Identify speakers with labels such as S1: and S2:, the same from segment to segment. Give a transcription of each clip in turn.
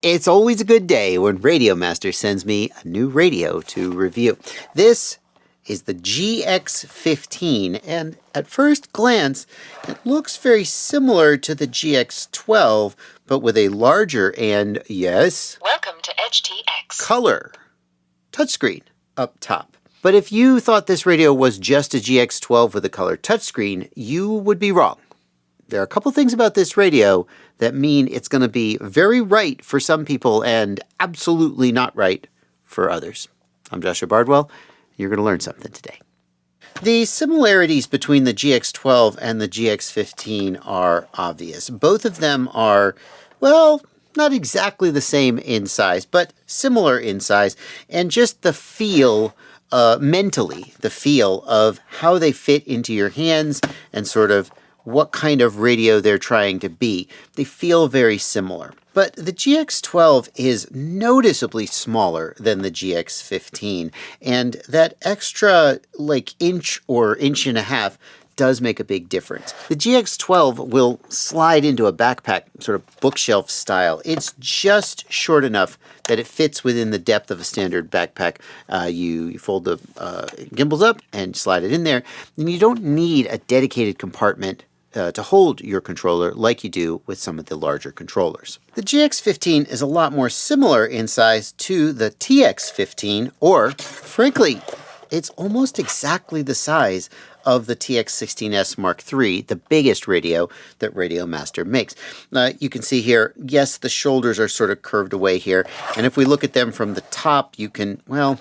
S1: It's always a good day when RadioMaster sends me a new radio to review. This is the GX15, and at first glance, it looks very similar to the GX12, but with a larger and, yes,
S2: welcome to EdgeTX,
S1: color touchscreen up top. But if you thought this radio was just a GX12 with a color touchscreen, you would be wrong. There are a couple things about this radio that mean it's going to be very right for some people and absolutely not right for others. I'm Joshua Bardwell. You're going to learn something today. The similarities between the GX12 and the GX15 are obvious. Both of them are, well, not exactly the same in size, but similar in size, and just the feel mentally, the feel of how they fit into your hands and sort of what kind of radio they're trying to be. They feel very similar. But the GX12 is noticeably smaller than the GX15, and that extra inch or inch and a half does make a big difference. The GX12 will slide into a backpack, sort of bookshelf style. It's just short enough that it fits within the depth of a standard backpack. You fold the gimbals up and slide it in there, and you don't need a dedicated compartment to hold your controller like you do with some of the larger controllers. The GX15 is a lot more similar in size to the TX15, or frankly, it's almost exactly the size of the TX16S Mark III, the biggest radio that RadioMaster makes. You can see here, yes, the shoulders are sort of curved away here, and if we look at them from the top, you can, well,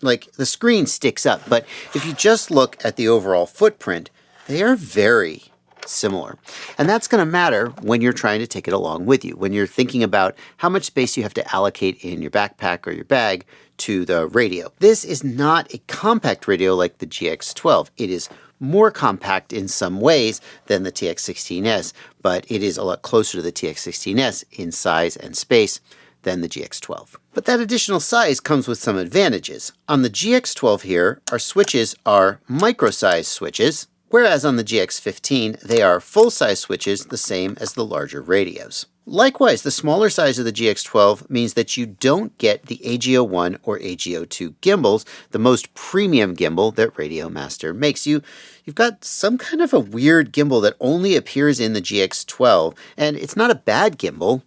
S1: the screen sticks up, but if you just look at the overall footprint, they are very similar. And that's going to matter when you're trying to take it along with you, when you're thinking about how much space you have to allocate in your backpack or your bag to the radio. This is not a compact radio like the GX12. It is more compact in some ways than the TX16S, but it is a lot closer to the TX16S in size and space than the GX12. But that additional size comes with some advantages. On the GX12 here, our switches are micro-size switches, whereas on the GX15, they are full-size switches, the same as the larger radios. Likewise, the smaller size of the GX12 means that you don't get the AGO1 or AGO2 gimbals, the most premium gimbal that RadioMaster makes. You've got some kind of a weird gimbal that only appears in the GX12, and it's not a bad gimbal.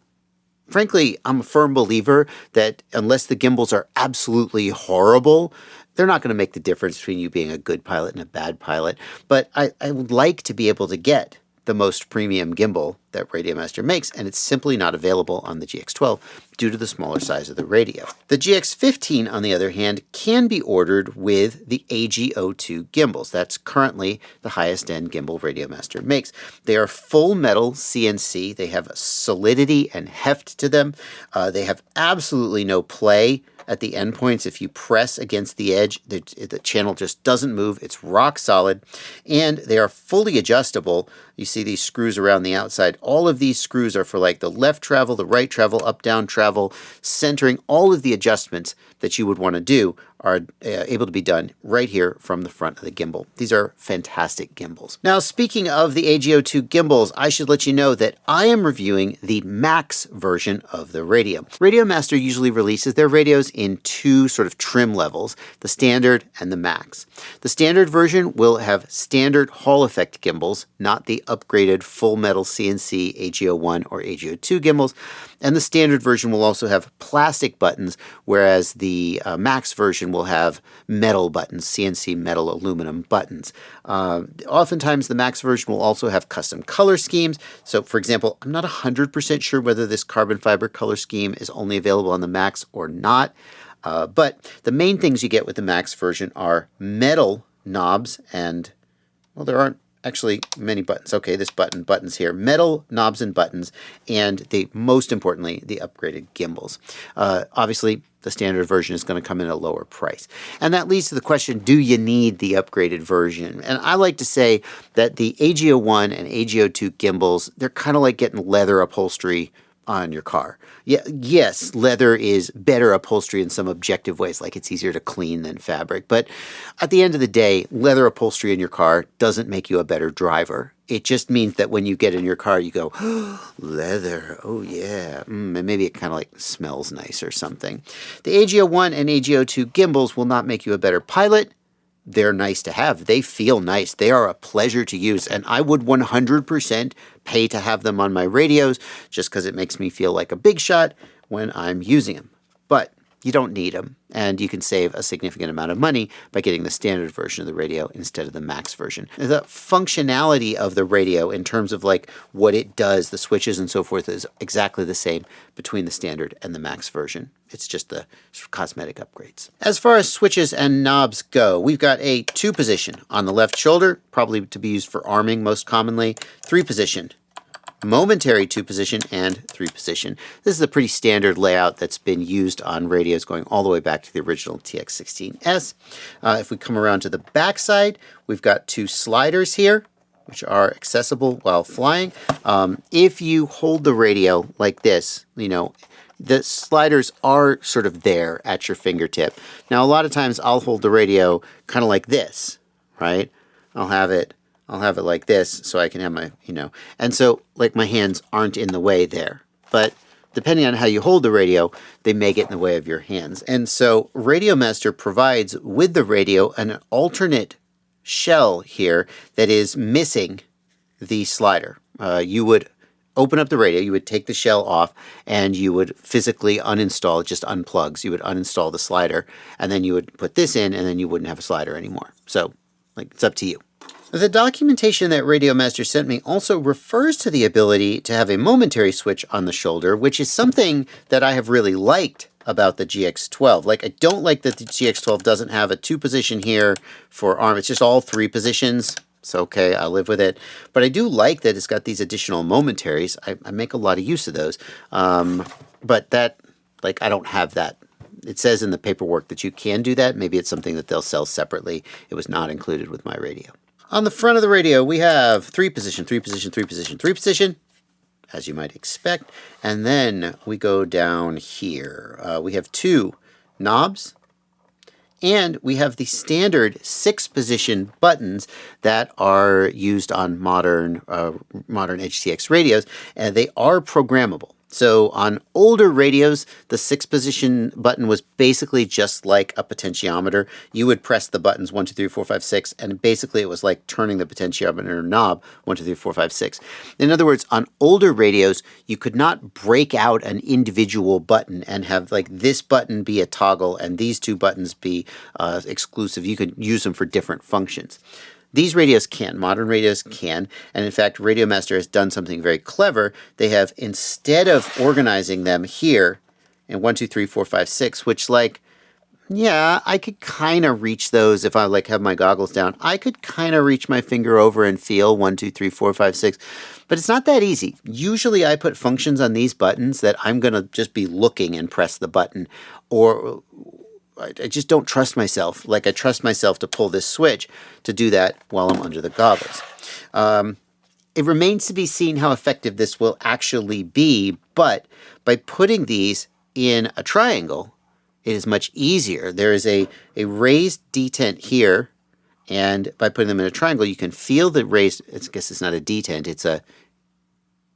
S1: Frankly, I'm a firm believer that unless the gimbals are absolutely horrible, they're not going to make the difference between you being a good pilot and a bad pilot. But I would like to be able to get the most premium gimbal that RadioMaster makes, and it's simply not available on the GX12 due to the smaller size of the radio. The GX15, on the other hand, can be ordered with the AGO2 gimbals. That's currently the highest end gimbal RadioMaster makes. They are full metal CNC. They have a solidity and heft to them. They have absolutely no play at the endpoints. If you press against the edge, the channel just doesn't move. It's rock solid, and they are fully adjustable. You see these screws around the outside. All of these screws are for the left travel, the right travel, up, down travel, centering. All of the adjustments that you would want to do are able to be done right here from the front of the gimbal. These are fantastic gimbals. Now, speaking of the AGO2 gimbals, I should let you know that I am reviewing the Max version of the radio. RadioMaster usually releases their radios in two sort of trim levels, the standard and the Max. The standard version will have standard Hall effect gimbals, not the upgraded full metal CNC AGO1 or AGO2 gimbals, and the standard version will also have plastic buttons, whereas the Max version will have metal buttons, CNC metal aluminum buttons. Oftentimes the Max version will also have custom color schemes. So for example, I'm not 100% sure whether this carbon fiber color scheme is only available on the Max or not. But the main things you get with the Max version are metal knobs and, well, there aren't actually many buttons. Okay, this buttons here, metal knobs and buttons, and most importantly, the upgraded gimbals. Obviously, the standard version is going to come in at a lower price. And that leads to the question, do you need the upgraded version? And I like to say that the AGO1 and AGO2 gimbals, they're kind of like getting leather upholstery on your car. Yeah, yes, leather is better upholstery in some objective ways, like it's easier to clean than fabric. But at the end of the day, leather upholstery in your car doesn't make you a better driver. It just means that when you get in your car, you go, oh, leather, oh yeah, and maybe it kind of like smells nice or something. The AGO1 and AGO2 gimbals will not make you a better pilot. They're nice to have. They feel nice. They are a pleasure to use, and I would 100% pay to have them on my radios just because it makes me feel like a big shot when I'm using them. But you don't need them, and you can save a significant amount of money by getting the standard version of the radio instead of the max version. The functionality of the radio in terms of like what it does, the switches and so forth, is exactly the same between the standard and the max version. It's just the cosmetic upgrades. As far as switches and knobs go, we've got a 2-position on the left shoulder, probably to be used for arming most commonly, 3-position, momentary 2-position, and 3-position. This is a pretty standard layout that's been used on radios going all the way back to the original TX16S. If we come around to the back side, we've got 2 sliders here, which are accessible while flying. If you hold the radio like this, the sliders are sort of there at your fingertip. Now, a lot of times I'll hold the radio kind of like this, right? I'll have it like this so I can have my, and so like my hands aren't in the way there. But depending on how you hold the radio, they may get in the way of your hands. And so RadioMaster provides with the radio an alternate shell here that is missing the slider. You would open up the radio, you would take the shell off, and you would physically uninstall it, just unplugs. You would uninstall the slider, and then you would put this in, and then you wouldn't have a slider anymore. So, it's up to you. The documentation that RadioMaster sent me also refers to the ability to have a momentary switch on the shoulder, which is something that I have really liked about the GX12. Like, I don't like that the GX12 doesn't have a 2-position here for arm. It's just all 3 positions. It's okay, I'll live with it. But I do like that it's got these additional momentaries. I make a lot of use of those. But that, I don't have that. It says in the paperwork that you can do that. Maybe it's something that they'll sell separately. It was not included with my radio. On the front of the radio, we have 3-position, 3-position, 3-position, 3-position, as you might expect. And then we go down here. We have 2 knobs. And we have the standard 6-position buttons that are used on modern EdgeTX radios, and they are programmable. So on older radios, the 6-position button was basically just like a potentiometer. You would press the buttons 1, 2, 3, 4, 5, 6, and basically it was like turning the potentiometer knob 1, 2, 3, 4, 5, 6. In other words, on older radios, you could not break out an individual button and have like this button be a toggle and these 2 buttons be exclusive. You could use them for different functions. These radios can. Modern radios can. And in fact, RadioMaster has done something very clever. They have, instead of organizing them here in 1, 2, 3, 4, 5, 6, which yeah, I could kind of reach those if I have my goggles down. I could kind of reach my finger over and feel 1, 2, 3, 4, 5, 6. But it's not that easy. Usually I put functions on these buttons that I'm going to just be looking and press the button, or I just don't trust myself. I trust myself to pull this switch to do that while I'm under the goggles. It remains to be seen how effective this will actually be, but by putting these in a triangle, it is much easier. There is a raised detent here, and by putting them in a triangle, you can feel the raised, I guess it's not a detent,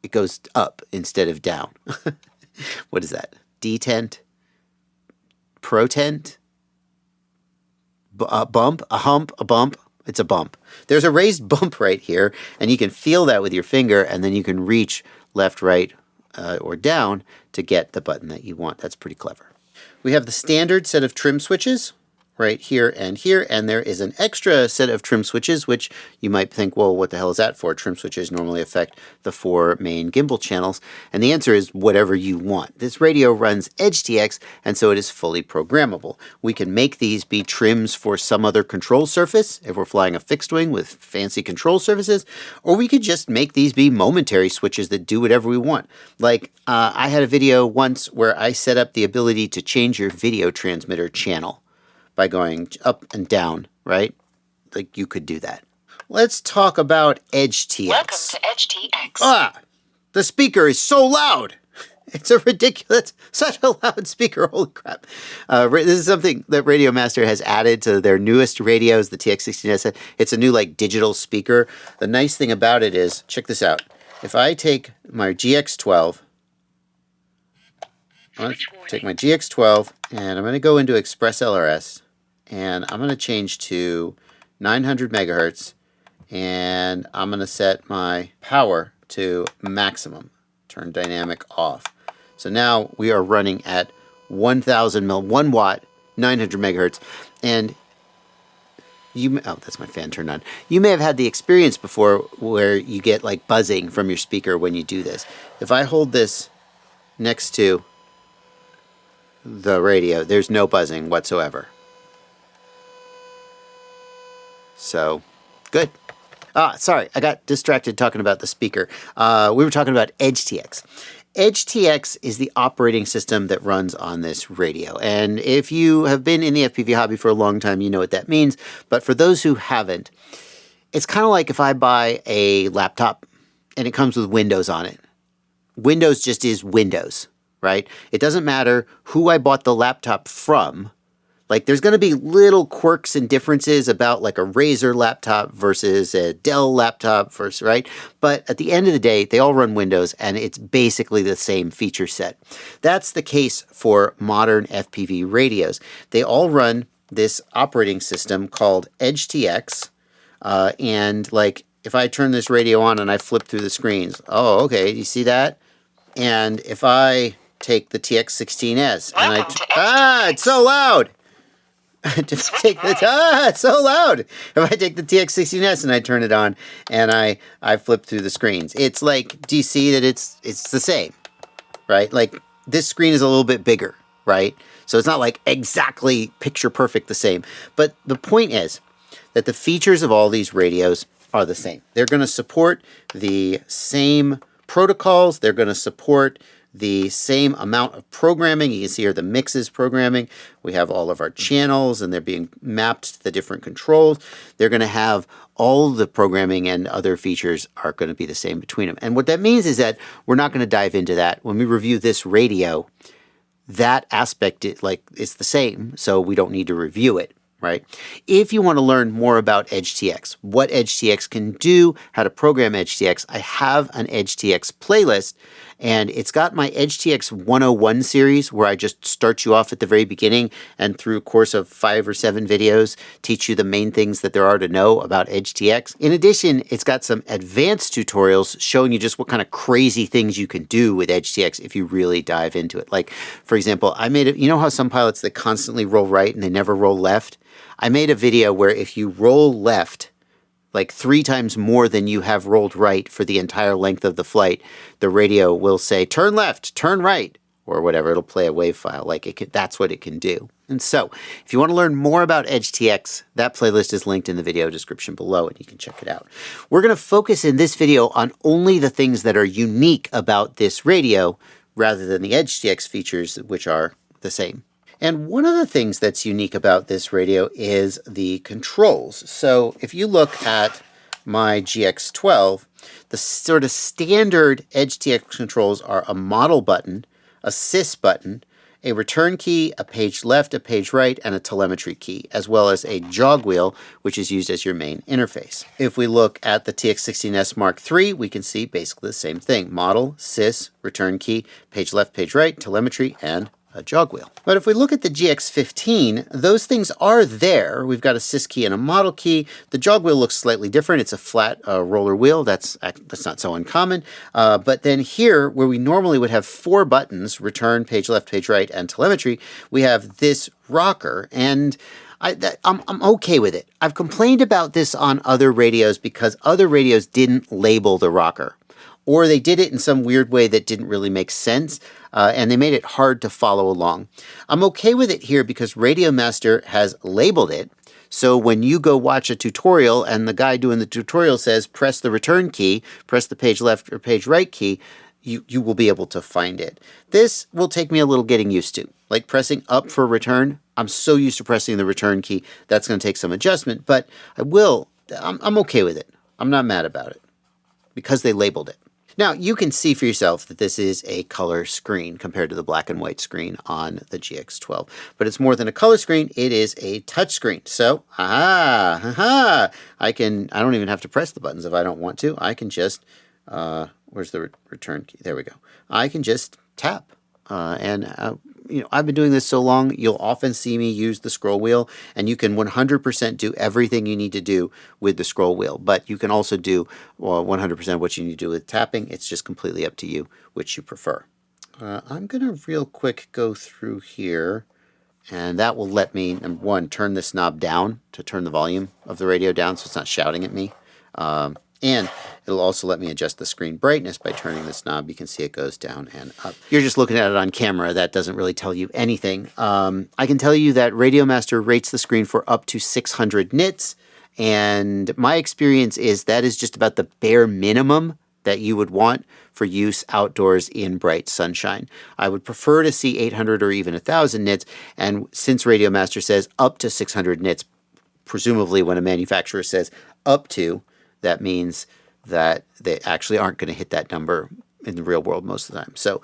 S1: it goes up instead of down. What is that? Detent? Protent, a bump, a hump, a bump. It's a bump. There's a raised bump right here, and you can feel that with your finger, and then you can reach left, right, or down to get the button that you want. That's pretty clever. We have the standard set of trim switches right here, and there is an extra set of trim switches, which you might think, well, what the hell is that for? Trim switches normally affect the 4 main gimbal channels, and the answer is whatever you want. This radio runs EdgeTX, and so it is fully programmable. We can make these be trims for some other control surface, if we're flying a fixed wing with fancy control surfaces, or we could just make these be momentary switches that do whatever we want. I had a video once where I set up the ability to change your video transmitter channel by going up and down, right? You could do that. Let's talk about EdgeTX.
S2: Welcome to EdgeTX.
S1: The speaker is so loud. It's a ridiculous, such a loud speaker. Holy crap. This is something that RadioMaster has added to their newest radios, the TX15S. It's a new like digital speaker. The nice thing about it is, check this out. If I take my GX12, I'm going to take my GX12 and I'm going to go into Express LRS and I'm going to change to 900 megahertz and I'm going to set my power to maximum. Turn dynamic off. So now we are running at 1 watt, 900 megahertz, and oh, that's my fan turned on. You may have had the experience before where you get like buzzing from your speaker when you do this. If I hold this next to the radio, there's no buzzing whatsoever. So, good. Sorry, I got distracted talking about the speaker. We were talking about EdgeTX. EdgeTX is the operating system that runs on this radio. And if you have been in the FPV hobby for a long time, you know what that means. But for those who haven't, it's kind of like if I buy a laptop and it comes with Windows on it. Windows just is Windows, right? It doesn't matter who I bought the laptop from. Like, there's going to be little quirks and differences about like a Razer laptop versus a Dell laptop versus, right? But at the end of the day, they all run Windows and it's basically the same feature set. That's the case for modern FPV radios. They all run this operating system called EdgeTX. And like, if I turn this radio on and I flip through the screens, oh, okay, you see that? And if I take the TX16S and it's so loud. Just take the it's so loud. If I take the TX16S and I turn it on and I flip through the screens, it's like, do you see that it's the same, right? Like this screen is a little bit bigger, right? So it's not like exactly picture perfect the same. But the point is that the features of all these radios are the same. They're going to support the same protocols. They're going to support the same amount of programming. You can see here the mixes programming. We have all of our channels and they're being mapped to the different controls. They're going to have all the programming and other features are going to be the same between them. And what that means is that we're not going to dive into that. When we review this radio, that aspect is the same, so we don't need to review it. Right? If you want to learn more about EdgeTX, what EdgeTX can do, how to program EdgeTX, I have an EdgeTX playlist, and it's got my EdgeTX 101 series where I just start you off at the very beginning and through a course of 5 or 7 videos teach you the main things that there are to know about EdgeTX. In addition, it's got some advanced tutorials showing you just what kind of crazy things you can do with EdgeTX if you really dive into it. Like, for example, I made it, you know how some pilots that constantly roll right and they never roll left? I made a video where if you roll left like 3 times more than you have rolled right for the entire length of the flight, the radio will say, turn left, turn right, or whatever. It'll play a wave file. That's what it can do. And so if you want to learn more about EdgeTX, that playlist is linked in the video description below and you can check it out. We're going to focus in this video on only the things that are unique about this radio rather than the EdgeTX features, which are the same. And one of the things that's unique about this radio is the controls. So if you look at my GX12, the sort of standard EdgeTX controls are a model button, a sys button, a return key, a page left, a page right, and a telemetry key, as well as a jog wheel, which is used as your main interface. If we look at the TX16S Mark III, we can see basically the same thing. Model, sys, return key, page left, page right, telemetry, and a jog wheel. But if we look at the GX15, those things are there. We've got a sys key and a model key. The jog wheel looks slightly different. It's a flat roller wheel. That's not so uncommon. But then here, where we normally would have 4 buttons, return, page left, page right, and telemetry, we have this rocker. And I'm okay with it. I've complained about this on other radios because other radios didn't label the rocker. Or they did it in some weird way that didn't really make sense, and they made it hard to follow along. I'm okay with it here because RadioMaster has labeled it, so when you go watch a tutorial and the guy doing the tutorial says, press the return key, press the page left or page right key, you will be able to find it. This will take me a little getting used to. Like pressing up for return, I'm so used to pressing the return key, that's going to take some adjustment, but I'm okay with it. I'm not mad about it because they labeled it. Now, you can see for yourself that this is a color screen compared to the black and white screen on the GX12. But it's more than a color screen, it is a touch screen. So, I don't even have to press the buttons if I don't want to. I can just, where's the return key? There we go. I can just tap. I've been doing this so long, you'll often see me use the scroll wheel, and you can 100% do everything you need to do with the scroll wheel. But you can also do 100% of what you need to do with tapping. It's just completely up to you which you prefer. I'm going to real quick go through here, and that will let me, number one, turn this knob down to turn the volume of the radio down so it's not shouting at me. And it'll also let me adjust the screen brightness by turning this knob. You can see it goes down and up. You're just looking at it on camera. That doesn't really tell you anything. I can tell you that RadioMaster rates the screen for up to 600 nits. And my experience is that is just about the bare minimum that you would want for use outdoors in bright sunshine. I would prefer to see 800 or even 1,000 nits. And since RadioMaster says up to 600 nits, presumably when a manufacturer says up to, that means that they actually aren't going to hit that number in the real world most of the time. So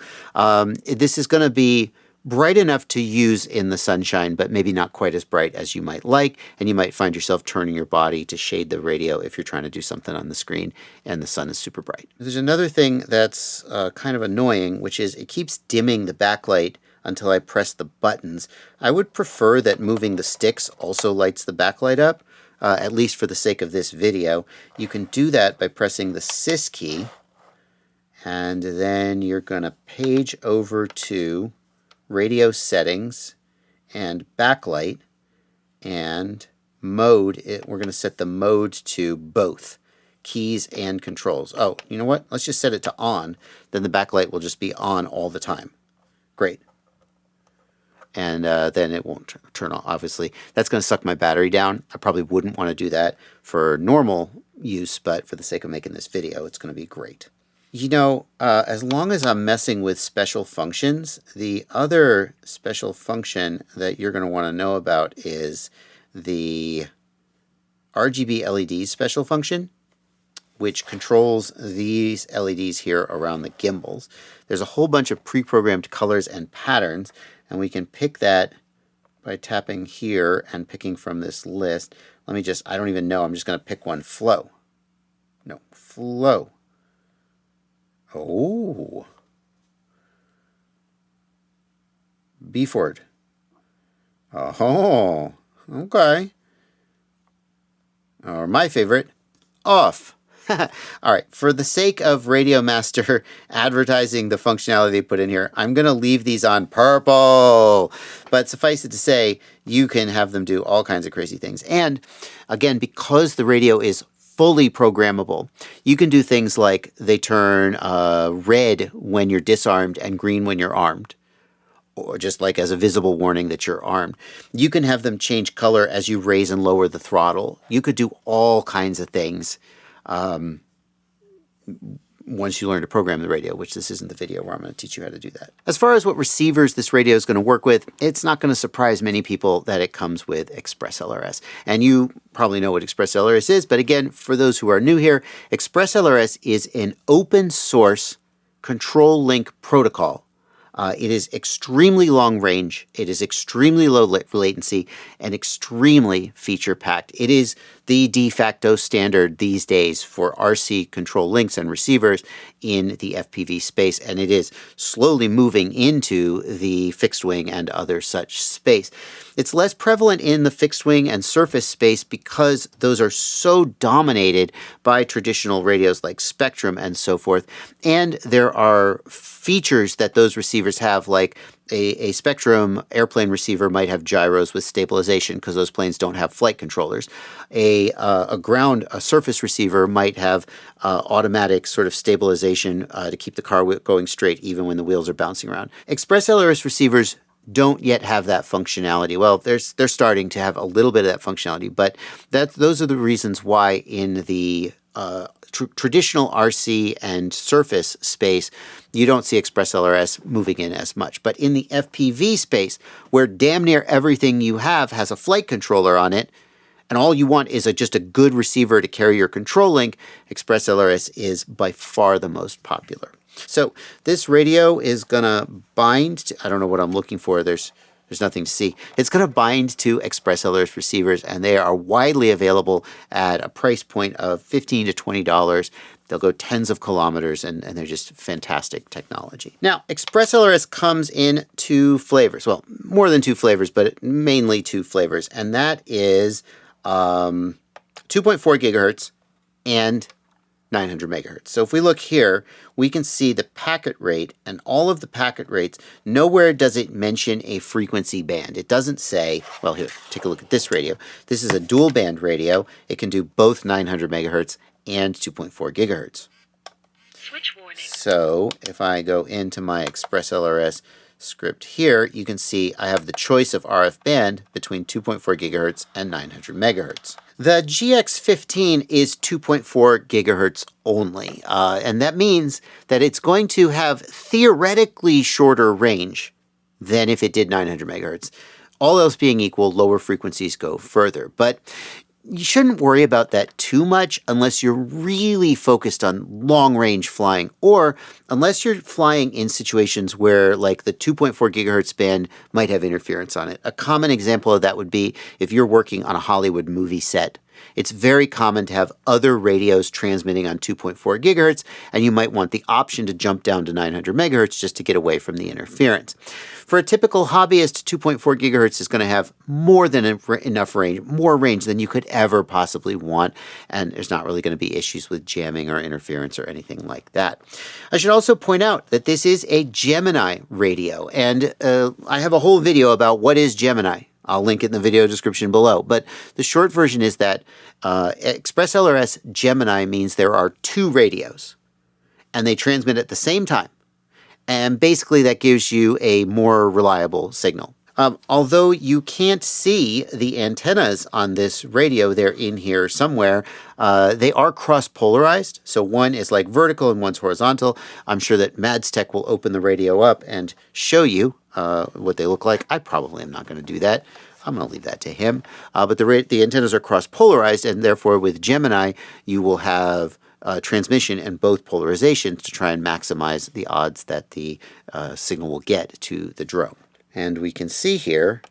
S1: this is going to be bright enough to use in the sunshine, but maybe not quite as bright as you might like. And you might find yourself turning your body to shade the radio if you're trying to do something on the screen and the sun is super bright. There's another thing that's kind of annoying, which is it keeps dimming the backlight until I press the buttons. I would prefer that moving the sticks also lights the backlight up. At least for the sake of this video. You can do that by pressing the Sys key, and then you're going to page over to radio settings and backlight and mode. We're going to set the mode to both keys and controls. Oh, you know what? Let's just set it to on. Then the backlight will just be on all the time. Great. And then it won't turn on. Obviously, that's going to suck my battery down. I probably wouldn't want to do that for normal use, but for the sake of making this video, it's going to be great. You know, as long as I'm messing with special functions, the other special function that you're going to want to know about is the RGB LED special function, which controls these LEDs here around the gimbals. There's a whole bunch of pre-programmed colors and patterns, and we can pick that by tapping here and picking from this list. Let me just, I don't even know, I'm just going to pick one. Flow. No, flow. Oh. Beeford. Oh, okay. Or my favorite, off. All right, for the sake of RadioMaster advertising the functionality they put in here, I'm going to leave these on purple. But suffice it to say, you can have them do all kinds of crazy things. And again, because the radio is fully programmable, you can do things like they turn red when you're disarmed and green when you're armed, or just like as a visible warning that you're armed. You can have them change color as you raise and lower the throttle. You could do all kinds of things once you learn to program the radio, which this isn't the video where I'm going to teach you how to do that. As far as what receivers this radio is going to work with, it's not going to surprise many people that it comes with Express LRS. And you probably know what Express LRS is, but again, for those who are new here, Express LRS is an open source control link protocol. It is extremely long range, it is extremely low latency, and extremely feature packed. It is the de facto standard these days for RC control links and receivers in the FPV space, and it is slowly moving into the fixed wing and other such space. It's less prevalent in the fixed wing and surface space because those are so dominated by traditional radios like Spectrum and so forth, and there are features that those receivers have, like a Spectrum airplane receiver might have gyros with stabilization because those planes don't have flight controllers. A surface receiver might have automatic sort of stabilization to keep the car going straight even when the wheels are bouncing around. Express LRS receivers don't yet have that functionality. Well, they're starting to have a little bit of that functionality, but those are the reasons why in the traditional RC and surface space, you don't see Express LRS moving in as much. But in the FPV space, where damn near everything you have has a flight controller on it, and all you want is just a good receiver to carry your control link, Express LRS is by far the most popular. So this radio is going to bind to, I don't know what I'm looking for, there's nothing to see. It's going to bind to Express LRS receivers, and they are widely available at a price point of $15 to $20. They'll go tens of kilometers, and they're just fantastic technology. Now, Express LRS comes in two flavors. Well, more than two flavors, but mainly two flavors. And that is 2.4 gigahertz and 900 megahertz. So if we look here, we can see the packet rate, and all of the packet rates, nowhere does it mention a frequency band. It doesn't say, well, here, take a look at this radio. This is a dual band radio. It can do both 900 megahertz and 2.4 gigahertz.
S2: Switch warning.
S1: So if I go into my Express LRS script here, you can see I have the choice of RF band between 2.4 gigahertz and 900 megahertz. The GX15 is 2.4 gigahertz only, and that means that it's going to have theoretically shorter range than if it did 900 megahertz. All else being equal, lower frequencies go further, but you shouldn't worry about that too much unless you're really focused on long-range flying, or unless you're flying in situations where, like, the 2.4 gigahertz band might have interference on it. A common example of that would be if you're working on a Hollywood movie set. It's very common to have other radios transmitting on 2.4 gigahertz, and you might want the option to jump down to 900 megahertz just to get away from the interference. For a typical hobbyist, 2.4 gigahertz is going to have more than enough range, more range than you could ever possibly want, and there's not really going to be issues with jamming or interference or anything like that. I should also point out that this is a Gemini radio, and I have a whole video about what is Gemini. I'll link it in the video description below. But the short version is that Express LRS Gemini means there are two radios, and they transmit at the same time. And basically that gives you a more reliable signal. Although you can't see the antennas on this radio, they're in here somewhere. They are cross-polarized, so one is like vertical and one's horizontal. I'm sure that Mads Tech will open the radio up and show you what they look like. I probably am not going to do that. I'm going to leave that to him. But the antennas are cross-polarized, and therefore with Gemini, you will have transmission and both polarizations to try and maximize the odds that the signal will get to the drone. And we can see here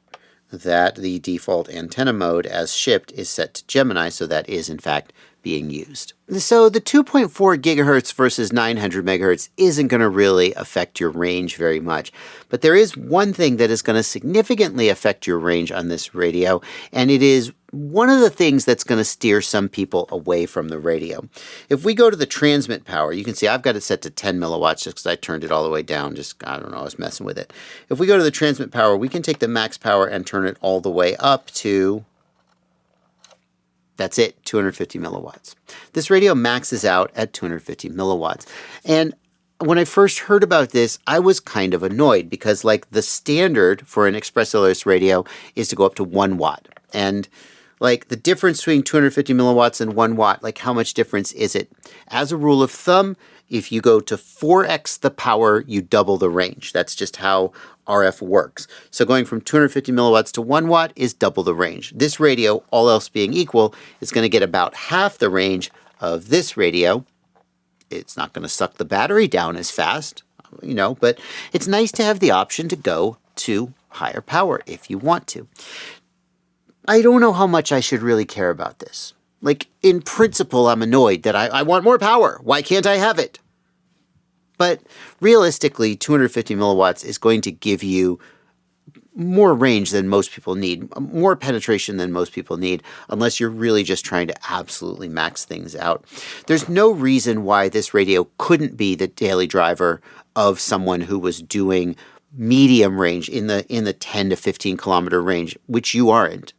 S1: that the default antenna mode as shipped is set to Gemini, so that is in fact being used. So the 2.4 gigahertz versus 900 megahertz isn't going to really affect your range very much. But there is one thing that is going to significantly affect your range on this radio, and it is one of the things that's going to steer some people away from the radio. If we go to the transmit power, you can see I've got it set to 10 milliwatts just because I turned it all the way down. I don't know, I was messing with it. If we go to the transmit power, we can take the max power and turn it all the way up to, that's it, 250 milliwatts. This radio maxes out at 250 milliwatts. And when I first heard about this, I was kind of annoyed because, like, the standard for an Express LRS radio is to go up to 1 watt. And like the difference between 250 milliwatts and 1 watt, like how much difference is it? As a rule of thumb, if you go to 4x the power, you double the range. That's just how RF works. So going from 250 milliwatts to 1 watt is double the range. This radio, all else being equal, is going to get about half the range of this radio. It's not going to suck the battery down as fast, you know, but it's nice to have the option to go to higher power if you want to. I don't know how much I should really care about this. Like, in principle, I'm annoyed that I want more power. Why can't I have it? But realistically, 250 milliwatts is going to give you more range than most people need, more penetration than most people need, unless you're really just trying to absolutely max things out. There's no reason why this radio couldn't be the daily driver of someone who was doing medium range in the 10 to 15 kilometer range, which you aren't.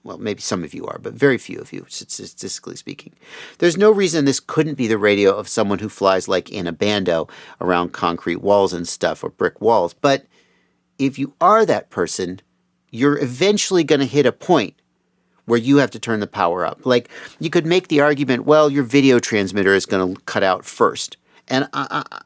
S1: Well, maybe some of you are, but very few of you, statistically speaking. There's no reason this couldn't be the radio of someone who flies like in a bando around concrete walls and stuff, or brick walls. But if you are that person, you're eventually going to hit a point where you have to turn the power up. Like, you could make the argument, well, your video transmitter is going to cut out first. And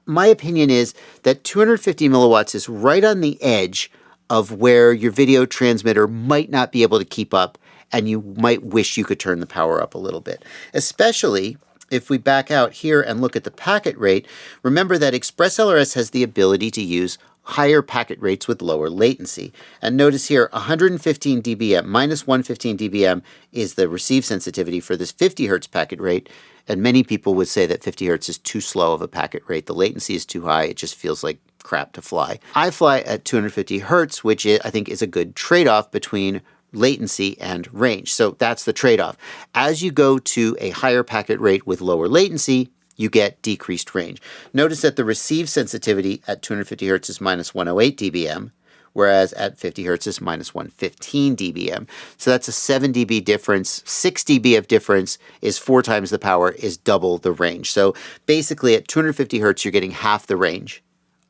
S1: my opinion is that 250 milliwatts is right on the edge of where your video transmitter might not be able to keep up and you might wish you could turn the power up a little bit. Especially if we back out here and look at the packet rate, remember that Express LRS has the ability to use higher packet rates with lower latency. And notice here, 115 dBm, minus 115 dBm is the receive sensitivity for this 50 hertz packet rate. And many people would say that 50 hertz is too slow of a packet rate. The latency is too high. It just feels like crap to fly. I fly at 250 hertz, which I think is a good trade-off between latency and range. So that's the trade-off. As you go to a higher packet rate with lower latency, you get decreased range. Notice that the receive sensitivity at 250 hertz is minus 108 dBm, whereas at 50 hertz is minus 115 dBm. So that's a 7 dB difference. 6 dB of difference is 4 times the power, is double the range. So basically at 250 hertz, you're getting half the range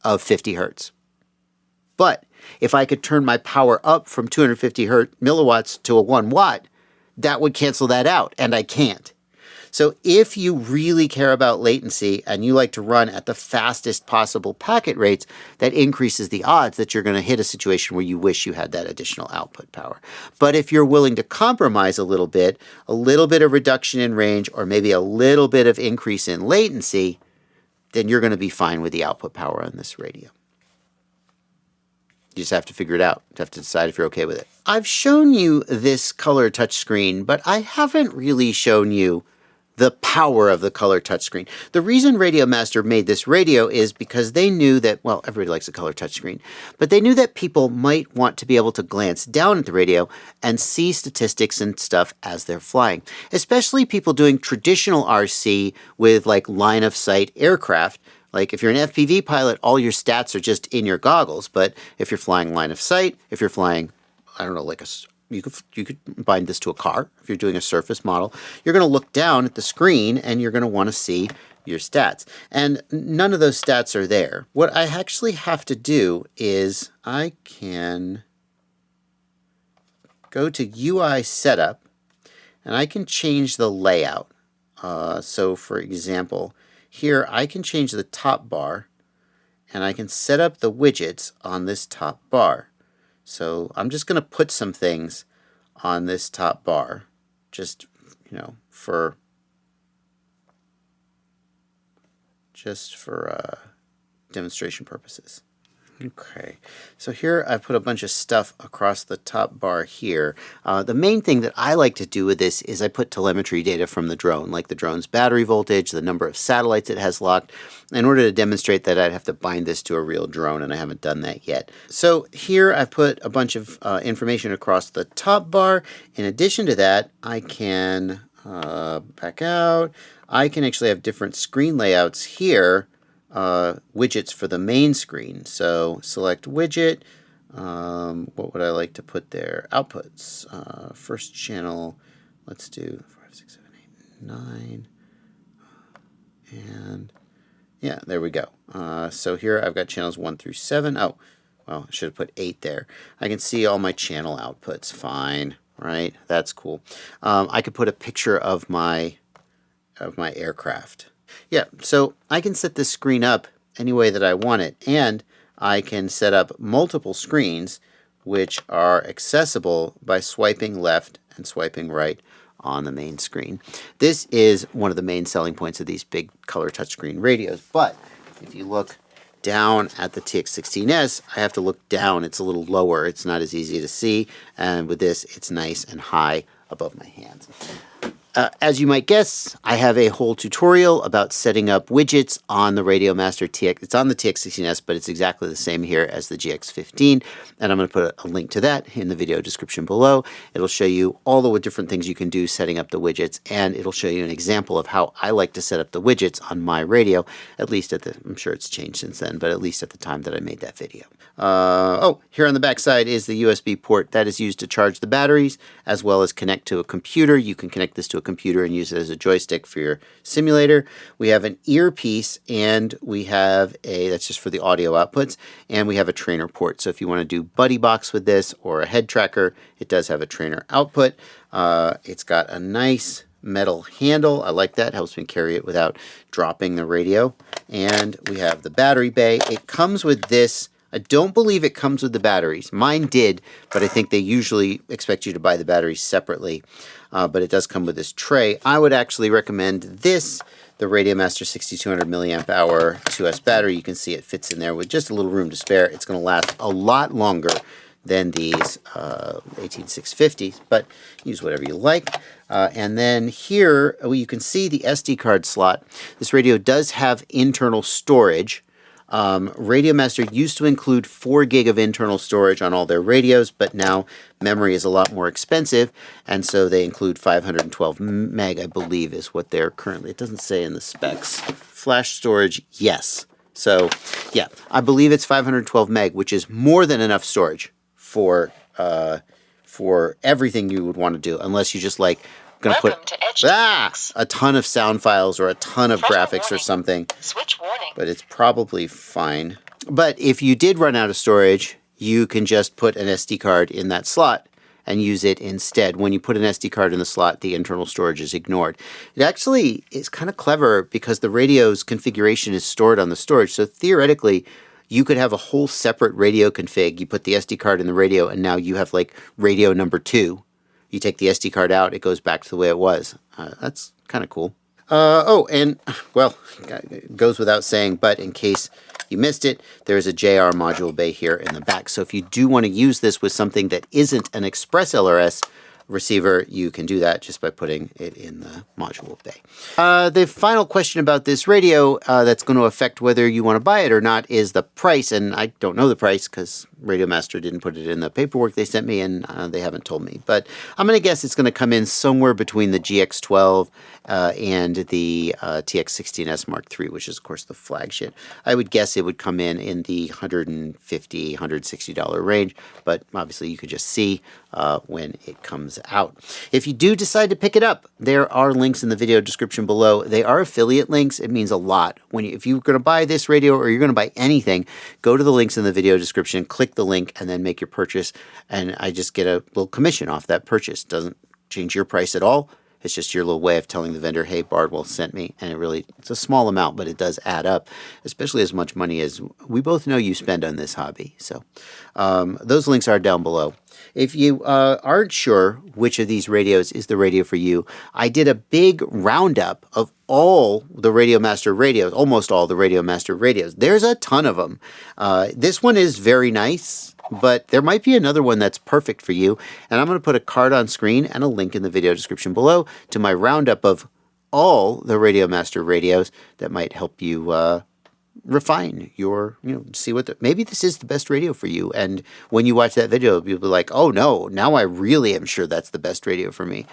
S1: of 50 hertz. But if I could turn my power up from 250 milliwatts to a 1 watt, that would cancel that out, and I can't. So if you really care about latency and you like to run at the fastest possible packet rates, that increases the odds that you're going to hit a situation where you wish you had that additional output power. But if you're willing to compromise a little bit of reduction in range, or maybe a little bit of increase in latency, then you're going to be fine with the output power on this radio. You just have to figure it out. You have to decide if you're okay with it. I've shown you this color touchscreen, but I haven't really shown you the power of the color touchscreen. The reason RadioMaster made this radio is because they knew that, well, everybody likes a color touchscreen, but they knew that people might want to be able to glance down at the radio and see statistics and stuff as they're flying, especially people doing traditional RC with like line of sight aircraft. Like if you're an FPV pilot, all your stats are just in your goggles. But if you're flying line of sight, if you're flying, I don't know, like you could bind this to a car. If you're doing a surface model, you're going to look down at the screen and you're going to want to see your stats. And none of those stats are there. What I actually have to do is I can go to UI setup and I can change the layout. So for example, here I can change the top bar and I can set up the widgets on this top bar. So I'm just going to put some things on this top bar, just, for demonstration purposes. Okay, so here I've put a bunch of stuff across the top bar here. The main thing that I like to do with this is I put telemetry data from the drone, like the drone's battery voltage, the number of satellites it has locked. In order to demonstrate that, I'd have to bind this to a real drone, and I haven't done that yet. So here I've put a bunch of information across the top bar. In addition to that, I can back out. I can actually have different screen layouts here. Widgets for the main screen. So select widget. What would I like to put there? Outputs. First channel. Let's do 5, 6, 7, 8, 9. And yeah, there we go. So here I've got channels 1 through 7. Oh, well, I should have put 8 there. I can see all my channel outputs. Fine, right? That's cool. I could put a picture of my aircraft. Yeah, so I can set this screen up any way that I want it, and I can set up multiple screens which are accessible by swiping left and swiping right on the main screen. This is one of the main selling points of these big color touchscreen radios, but if you look down at the TX16S, I have to look down. It's a little lower. It's not as easy to see, and with this, it's nice and high above my hands. As you might guess, I have a whole tutorial about setting up widgets on the RadioMaster TX. It's on the TX16S, but it's exactly the same here as the GX15, and I'm going to put a link to that in the video description below. It'll show you all the different things you can do setting up the widgets, and it'll show you an example of how I like to set up the widgets on my radio, at least I'm sure it's changed since then, but at least at the time that I made that video. Here on the back side is the USB port that is used to charge the batteries, as well as connect to a computer. You can connect this to a computer and use it as a joystick for your simulator. We have an earpiece, and we have that's just for the audio outputs, and we have a trainer port. So if you want to do buddy box with this or a head tracker, it does have a trainer output. It's got a nice metal handle. I like that. It helps me carry it without dropping the radio. And we have the battery bay. It comes with this I don't believe it comes with the batteries. Mine did, but I think they usually expect you to buy the batteries separately. But it does come with this tray. I would actually recommend this, the RadioMaster 6200 milliamp hour 2S battery. You can see it fits in there with just a little room to spare. It's going to last a lot longer than these 18650s, but use whatever you like. And then here you can see the SD card slot. This radio does have internal storage. RadioMaster used to include 4 gig of internal storage on all their radios, but now memory is a lot more expensive, and so they include 512 meg, I believe, is what they're currently. It doesn't say in the specs. Flash storage, yes. So, yeah, I believe it's 512 meg, which is more than enough storage for everything you would want to do, unless you just like going to put a ton of sound files or a ton of graphics or something.
S2: Switch warning.
S1: But it's probably fine. But if you did run out of storage, you can just put an SD card in that slot and use it instead. When you put an SD card in the slot, the internal storage is ignored. It actually is kind of clever because the radio's configuration is stored on the storage. So theoretically, you could have a whole separate radio config. You put the SD card in the radio, and now you have like radio number 2. You take the SD card out, it goes back to the way it was. That's kind of cool. Oh, and, well, it goes without saying, but in case you missed it, there's a JR module bay here in the back. So if you do want to use this with something that isn't an Express LRS receiver, you can do that just by putting it in the module bay. The final question about this radio that's going to affect whether you want to buy it or not is the price, and I don't know the price because RadioMaster didn't put it in the paperwork they sent me, and they haven't told me. But I'm going to guess it's going to come in somewhere between the GX12 and the TX16S Mark III, which is, of course, the flagship. I would guess it would come in the $150, $160 range, but obviously you could just see when it comes out. If you do decide to pick it up, there are links in the video description below. They are affiliate links. It means a lot. If you're going to buy this radio or you're going to buy anything, go to the links in the video description, click the link, and then make your purchase. And I just get a little commission off that purchase. Doesn't change your price at all. It's just your little way of telling the vendor, hey, Bardwell sent me. And it's a small amount, but it does add up, especially as much money as we both know you spend on this hobby. So those links are down below. If you aren't sure which of these radios is the radio for you, I did a big roundup of all the RadioMaster radios, almost all the RadioMaster radios. There's a ton of them. This one is very nice, but there might be another one that's perfect for you. And I'm going to put a card on screen and a link in the video description below to my roundup of all the RadioMaster radios that might help you refine your, see maybe this is the best radio for you. And when you watch that video, you'll be like, oh no, now I really am sure that's the best radio for me.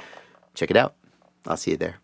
S1: Check it out. I'll see you there.